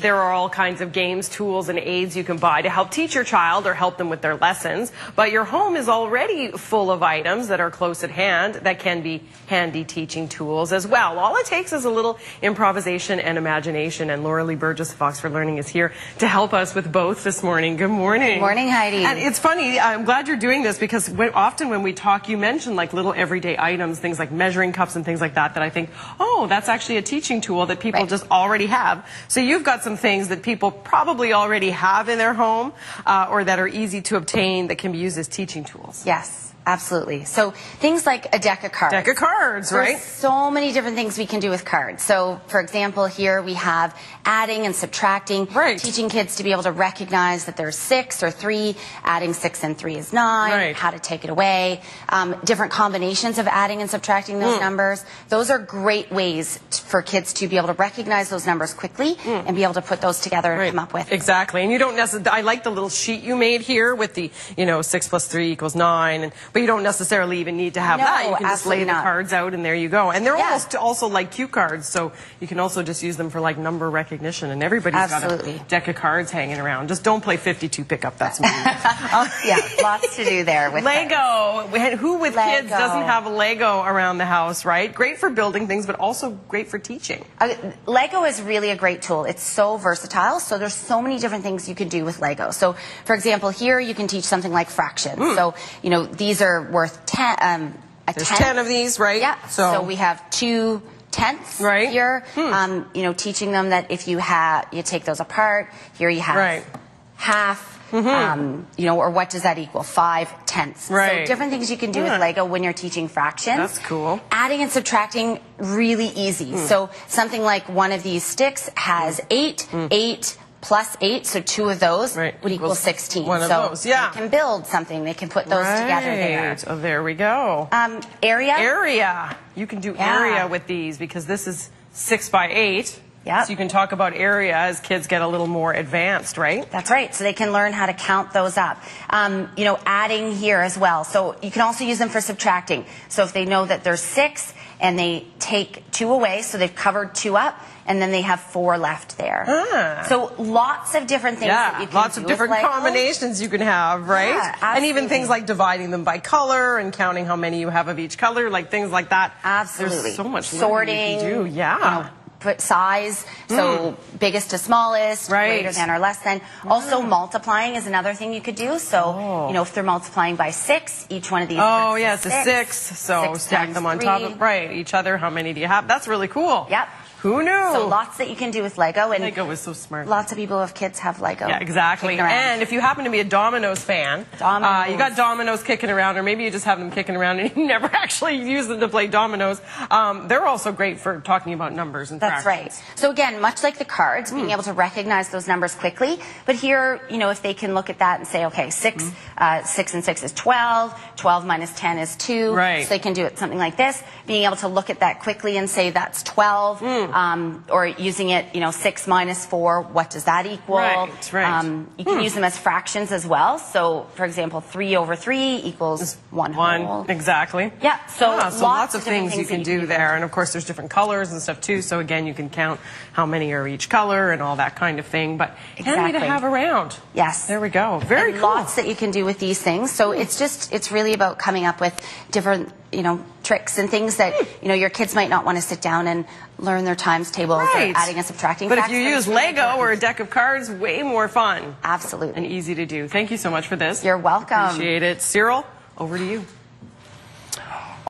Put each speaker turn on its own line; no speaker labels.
there are all kinds of games, tools, and aids you can buy to help teach your child or help them with their lessons. But your home is already full of items that are close at hand that can be handy teaching tools as well. All it takes is a little improvisation and imagination. And Laura Lee Burgess of Oxford Learning is here to help us with both this morning. Good morning.
Good morning, Heidi.
And it's funny, I'm glad you're doing this because often when we talk, you mention like little everyday items, things like measuring cups and things like that, that I think, oh, that's actually a teaching tool that people just already have. So you've got some things that people probably already have in their home or that are easy to obtain that can be used as teaching tools.
Yes. Absolutely. So things like a deck of cards.
Deck of cards, right?
There's so many different things we can do with cards. So, for example, here we have adding and subtracting, teaching kids to be able to recognize that there's 6 or 3, adding 6 and 3 is 9, how to take it away, different combinations of adding and subtracting those numbers. Those are great ways for kids to be able to recognize those numbers quickly and be able to put those together and come up with.
Exactly. And you don't necessarily, I like the little sheet you made here with the, 6 plus 3 equals 9, but you don't necessarily even need to have that. You can just lay the cards out and there you go. And they're almost also like cue cards, so you can also just use them for like number recognition. And everybody's got a deck of cards hanging around. Just don't play 52 pickup. That's me.
Yeah, lots to do there with
Lego. Who with kids doesn't have a Lego around the house, right? Great for building things, but also great for teaching.
Lego is really a great tool. It's so versatile. So there's so many different things you can do with Lego. So, for example, here you can teach something like fractions. So, these are worth 10.
There's 10 of these, right?
Yeah. So we have 2 tenths here. Teaching them that if you take those apart, here you have half. Or what does that equal? 5 tenths. So different things you can do with Lego when you're teaching fractions.
That's cool.
Adding and subtracting, really easy. So something like one of these sticks has 8, 8 plus 8, so 2 of those would equal 16.
One of those,
they can build something. They can put those together there.
Oh, there we go.
Area.
Area. You can do area with these because this is 6 by 8. So you can talk about area as kids get a little more advanced, right?
That's right. So they can learn how to count those up. Adding here as well. So you can also use them for subtracting. So if they know that there's 6 and they take 2 away, so they've covered 2 up, and then they have 4 left there. So lots of different things that you can do.
Lots of different combinations you can have, right? And even things like dividing them by color and counting how many you have of each color, like things like that.
Absolutely.
There's so much
sorting.
You can do.
Put size, so biggest to smallest, greater than or less than. Also, multiplying is another thing you could do. So, if they're multiplying by 6, each one of these.
Oh, yes, a 6. So stack them on top of each other. How many do you have? That's really cool.
Yep.
Who knew?
So lots that you can do with Lego. And
Lego is so smart.
Lots of people with kids have Lego.
Yeah, exactly. And if you happen to be a Domino's fan, you got Domino's kicking around, or maybe you just have them kicking around and you never actually use them to play Domino's. They're also great for talking about numbers and fractions.
That's right. So again, much like the cards, being able to recognize those numbers quickly. But here, if they can look at that and say, okay, 6 and 6 is 12. 12 minus 10 is 2. So they can do it something like this. Being able to look at that quickly and say that's 12. Or using it, 6 minus 4, what does that equal? You can use them as fractions as well. So, for example, 3 over 3 equals 1 whole.
Exactly.
Yeah, so
lots of things you can do there. And, of course, there's different colors and stuff, too. So, again, you can count how many are each color and all that kind of thing. But handy to have around.
Yes.
There we go. Very cool.
Lots that you can do with these things. So, it's really about coming up with different tricks and things that, your kids might not want to sit down and learn their times tables or adding and subtracting.
But if you use Lego or a deck of cards, way more fun.
Absolutely.
And easy to do. Thank you so much for this.
You're welcome.
Appreciate it. Cyril, over to you.